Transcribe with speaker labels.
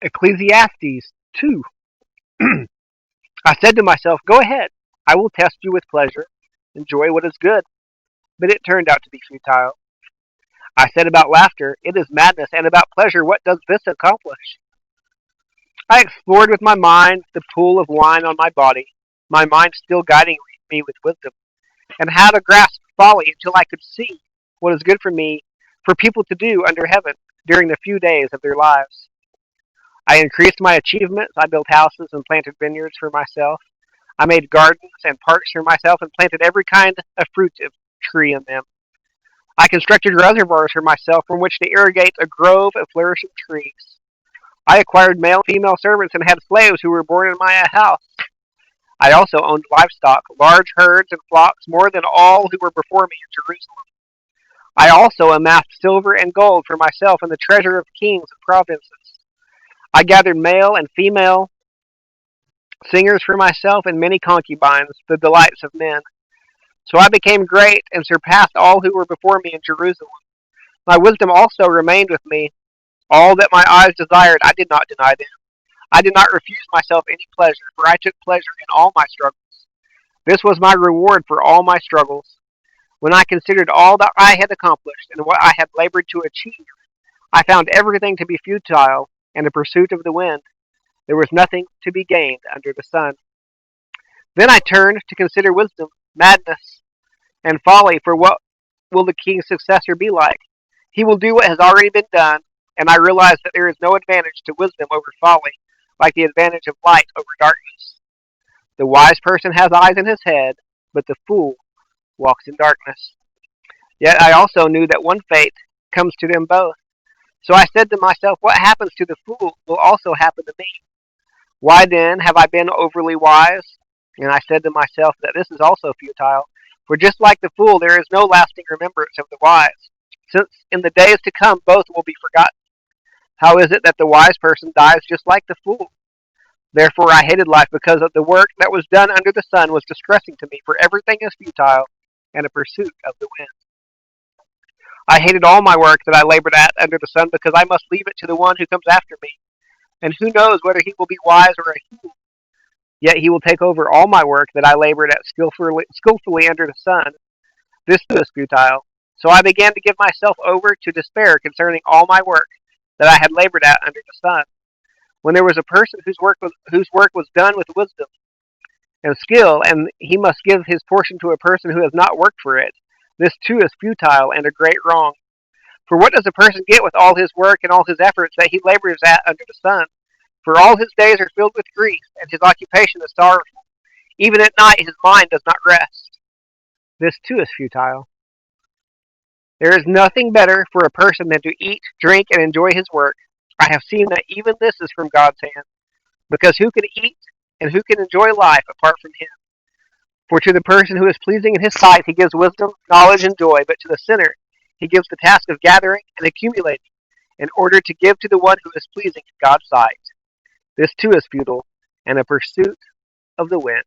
Speaker 1: Ecclesiastes 2. I said to myself, go ahead. I will test you with pleasure. Enjoy what is good. But it turned out to be futile. I said about laughter, it is madness, and about pleasure, what does this accomplish? I explored with my mind the pool of wine on my body, my mind still guiding me with wisdom, and how to grasp folly until I could see what is good for me, for people to do under heaven during the few days of their lives. I increased my achievements. I built houses and planted vineyards for myself. I made gardens and parks for myself and planted every kind of fruitive tree in them. I constructed reservoirs for myself from which to irrigate a grove of flourishing trees. I acquired male and female servants and had slaves who were born in my house. I also owned livestock, large herds and flocks, more than all who were before me in Jerusalem. I also amassed silver and gold for myself and the treasure of kings and provinces. I gathered male and female singers for myself and many concubines, the delights of men. So I became great and surpassed all who were before me in Jerusalem. My wisdom also remained with me. All that my eyes desired, I did not deny them. I did not refuse myself any pleasure, for I took pleasure in all my struggles. This was my reward for all my struggles. When I considered all that I had accomplished and what I had labored to achieve, I found everything to be futile and a pursuit of the wind. There was nothing to be gained under the sun. Then I turned to consider wisdom, madness, and folly, for what will the king's successor be like? He will do what has already been done, and I realized that there is no advantage to wisdom over folly, like the advantage of light over darkness. The wise person has eyes in his head, but the fool walks in darkness. Yet I also knew that one fate comes to them both. So I said to myself, what happens to the fool will also happen to me. Why then have I been overly wise? And I said to myself that this is also futile. For just like the fool, there is no lasting remembrance of the wise, since in the days to come both will be forgotten. How is it that the wise person dies just like the fool? Therefore I hated life, because of the work that was done under the sun was distressing to me, for everything is futile and a pursuit of the wind. I hated all my work that I labored at under the sun, because I must leave it to the one who comes after me. And who knows whether he will be wise or a fool? Yet he will take over all my work that I labored at skillfully under the sun. This too is futile. So I began to give myself over to despair concerning all my work that I had labored at under the sun. When there was a person whose work was done with wisdom and skill, and he must give his portion to a person who has not worked for it, this too is futile and a great wrong. For what does a person get with all his work and all his efforts that he labors at under the sun? For all his days are filled with grief, and his occupation is sorrowful. Even at night his mind does not rest. This too is futile. There is nothing better for a person than to eat, drink, and enjoy his work. I have seen that even this is from God's hand. Because who can eat and who can enjoy life apart from him? For to the person who is pleasing in his sight he gives wisdom, knowledge, and joy, but to the sinner he gives the task of gathering and accumulating, in order to give to the one who is pleasing in God's sight. This too is futile, and a pursuit of the wind.